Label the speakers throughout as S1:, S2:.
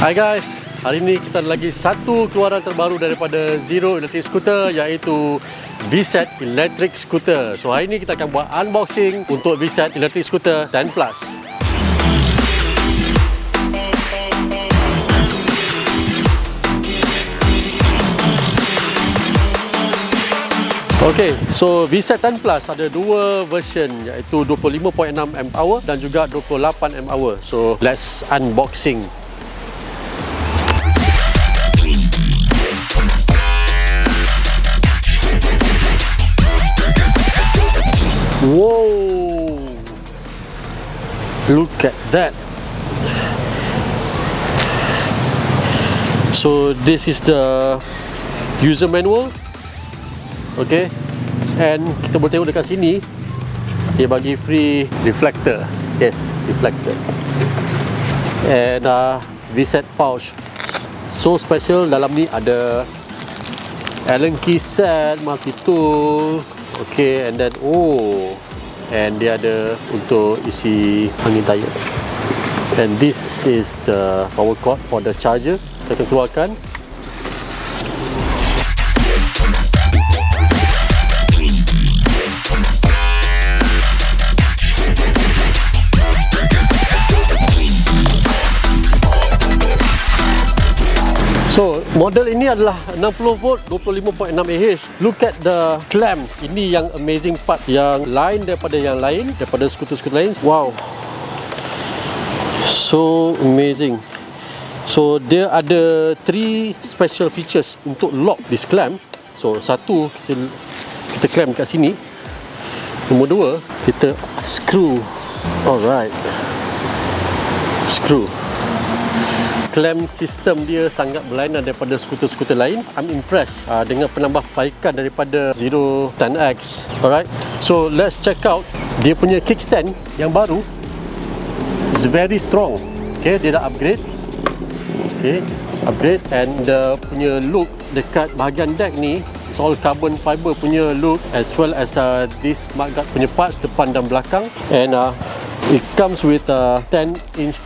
S1: Hai guys, hari ini kita ada lagi satu keluaran terbaru daripada Zero Electric Scooter, iaitu VSETT Electric Scooter. So hari ini kita akan buat unboxing untuk VSETT Electric Scooter 10 Plus. Okay, so VSETT 10 Plus ada dua version, iaitu 25.6 Ah dan juga 28 Ah. So let's unboxing. Whoa! Look at that. So this is the user manual. Okay, and kita boleh tengok dekat sini dia bagi free reflector. Yes, reflector. And VSETT pouch. So special, dalam ni ada Allen key set, multi tool. Okay, and then and dia ada untuk isi angin tayar. And this is the power cord for the charger. Kita akan keluarkan. So, model ini adalah 60 volt 25.6 Ah. Look at the clamp. Ini yang amazing part, yang lain daripada yang lain, daripada skuter-skuter lain. Wow, so amazing. So, dia ada 3 special features untuk lock this clamp. So, satu, kita clamp kat sini. Nombor 2, kita screw. Alright, screw. Clamp sistem dia sangat berlainan daripada skuter-skuter lain. I'm impressed dengan penambahbaikan daripada Zero 10X. Alright, so let's check out dia punya kickstand yang baru. It's very strong. Okay, dia dah upgrade. Okay, upgrade, and the punya look dekat bahagian deck ni, it's all carbon fiber punya look, as well as this mudguard punya parts depan dan belakang. And it comes with a 10.3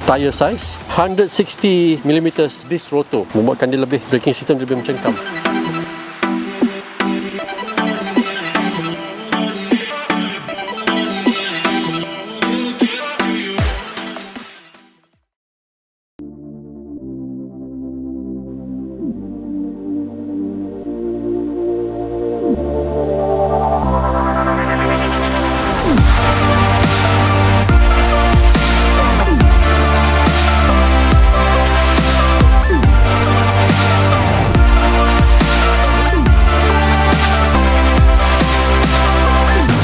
S1: tire size, 160mm disc rotor, membuatkan dia lebih, braking system dia lebih mencengkam.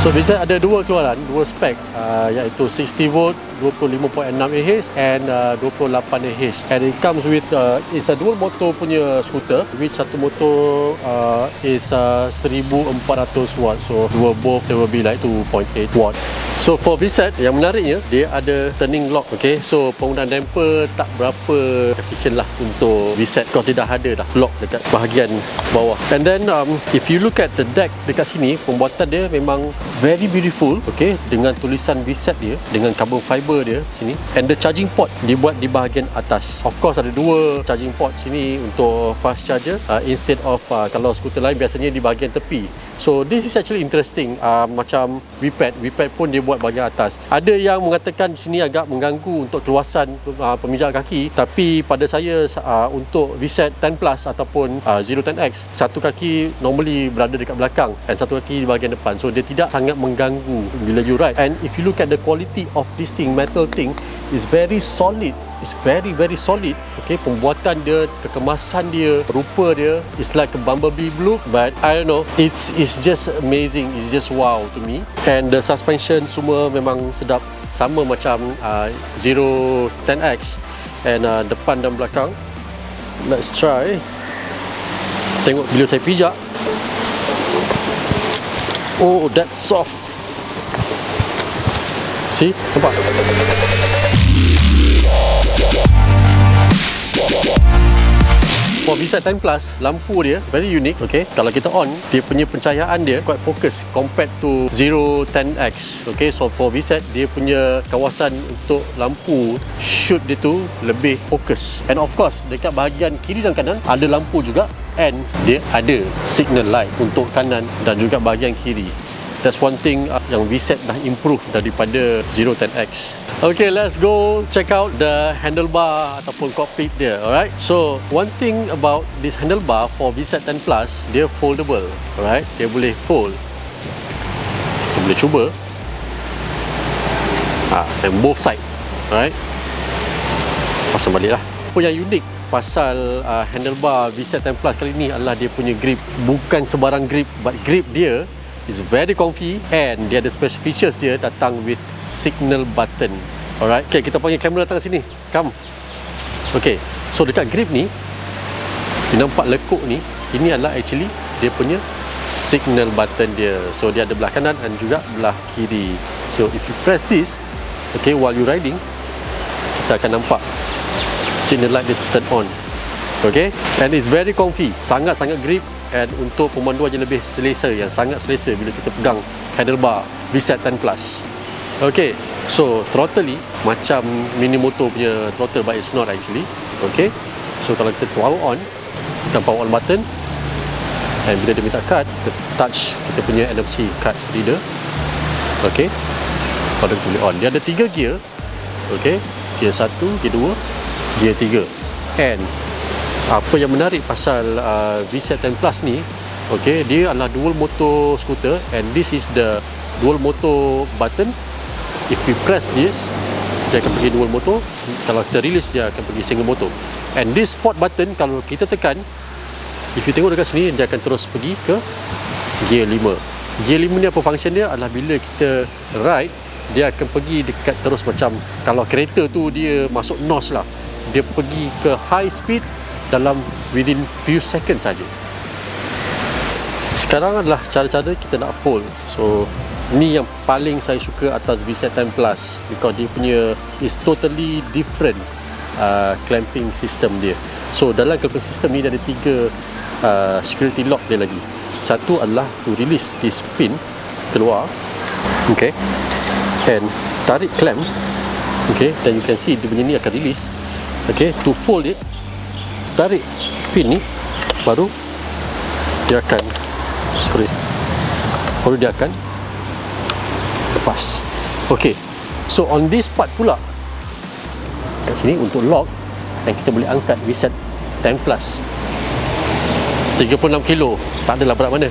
S1: So VSETT ada dua keluaran, dua spek, iaitu 60 volt 25.6 Ah and 28 Ah. And it comes with it's a dual motor punya scooter, which satu motor is 1400 watt. So both they will be like 2.8 watt. So for VSETT, yang menariknya dia ada turning lock. Okay, so penggunaan damper tak berapa efficient lah untuk VSETT, because dia dah ada dah lock dekat bahagian bawah. And then if you look at the deck dekat sini, pembuatan dia memang very beautiful. Okay, dengan tulisan VSETT dia, dengan carbon fiber dia sini. And the charging port dibuat di bahagian atas. Of course ada dua charging port sini untuk fast charger, instead of kalau skuter lain biasanya di bahagian tepi. So this is actually interesting. Macam VSETT pun dia buat bahagian atas. Ada yang mengatakan di sini agak mengganggu untuk keluasan pemijak kaki, tapi pada saya untuk VSETT 10 Plus ataupun Zero 10X, satu kaki normally berada dekat belakang dan satu kaki di bahagian depan. So dia tidak sangat mengganggu bila you ride. And if you look at the quality of this thing, metal thing is very solid. It's very solid. Okay, pembuatan dia, kekemasan dia, rupa dia is like a bumblebee blue, but I don't know, it's just amazing. It's just wow to me. And the suspension semua memang sedap, sama macam Zero 10X. And depan dan belakang, let's try. Tengok bila saya pijak. Oh, that's soft. See, nampak? For VSETT 10 Plus, lampu dia very unique. Okay, kalau kita on, dia punya pencahayaan dia quite focus compared to Zero 10X. Okay, so for VSETT, dia punya kawasan untuk lampu shoot dia tu lebih fokus. And of course, dekat bahagian kiri dan kanan ada lampu juga, and dia ada signal light untuk kanan dan juga bahagian kiri. That's one thing yang VSETT dah improve daripada Zero 10X. Okay, let's go check out the handlebar ataupun cockpit dia. Alright, so one thing about this handlebar for VSETT 10 Plus, dia foldable. Alright, dia boleh fold. Kita boleh cuba. And both side. Alright, pasang balik lah. Apa yang unik pasal handlebar VSETT 10 Plus kali ni adalah dia punya grip. Bukan sebarang grip, but grip dia is very comfy, and dia ada special features dia datang with signal button. Alright, okay, kita panggil kamera datang sini. Come. Okay, so dekat grip ni, you nampak lekuk ni, ini adalah actually dia punya signal button dia. So dia ada belah kanan dan juga belah kiri. So if you press this, okay, while you riding, kita akan nampak signal light dia turn on. Okay, and it's very comfy, sangat-sangat grip. And untuk pemanduan yang lebih selesa, yang sangat selesa bila kita pegang handlebar VSETT 10 Plus. Okay, so throttle ni macam mini motor punya throttle, but it's not actually. Okay, so kalau kita power on, kita power on button, and bila dia minta cut, kita touch kita punya NFC card reader. Okay, pada kita boleh on. Dia ada 3 gear. Okay, gear 1, gear 2, gear 3. And apa yang menarik pasal VSETT 10 Plus ni, okay, dia adalah dual motor scooter, and this is the dual motor button. If we press this, dia akan pergi dual motor. Kalau kita release, dia akan pergi single motor. And this sport button, kalau kita tekan, if you tengok dekat sini, dia akan terus pergi ke gear 5. Gear 5 ni apa function dia adalah bila kita ride, dia akan pergi dekat terus macam kalau kereta tu dia masuk NOS lah, dia pergi ke high speed dalam within few seconds saja. Sekarang adalah cara-cara kita nak fold. So ni yang paling saya suka atas VSETT 10 Plus, because dia punya is totally different clamping system dia. So dalam clamping system ni dia ada 3 security lock dia lagi. Satu adalah to release this pin keluar, okay, and tarik clamp, okay, dan you can see dia punya ni akan release. Okay, to fold it, tarik pin ni, baru dia akan baru dia akan lepas. Okay, so on this part pula kat sini untuk lock, dan kita boleh angkat VSETT 10 Plus 36 kilo, tak adalah berat mana.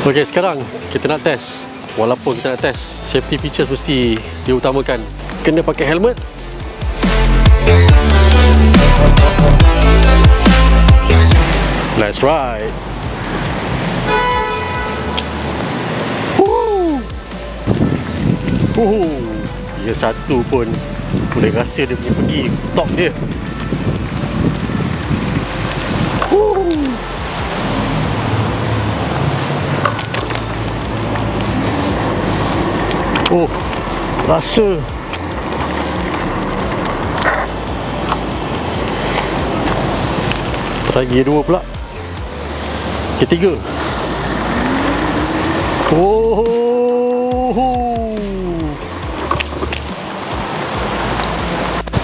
S1: Okay, sekarang kita nak test. Walaupun kita nak test, safety features mesti diutamakan. Kena pakai helmet. Let's ride. Dia satu pun boleh rasa dia punya pergi top dia. Oh, rasa try gear 2 pula, gear 3.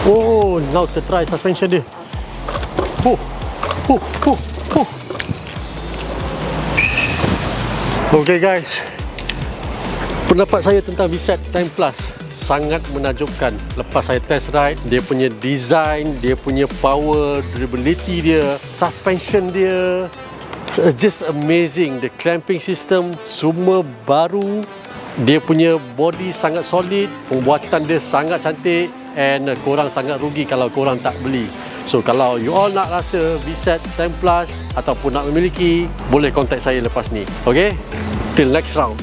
S1: Oh, now kita try suspension dia. Okay guys, pendapat saya tentang VSETT 10 Plus sangat menakjubkan. Lepas saya test ride, dia punya design, dia punya power, durability dia, suspension dia, just amazing. The clamping system semua baru, dia punya body sangat solid, pembuatan dia sangat cantik, and korang sangat rugi kalau korang tak beli. So kalau you all nak rasa VSETT 10 Plus ataupun nak memiliki, boleh contact saya lepas ni. Okay, till next round.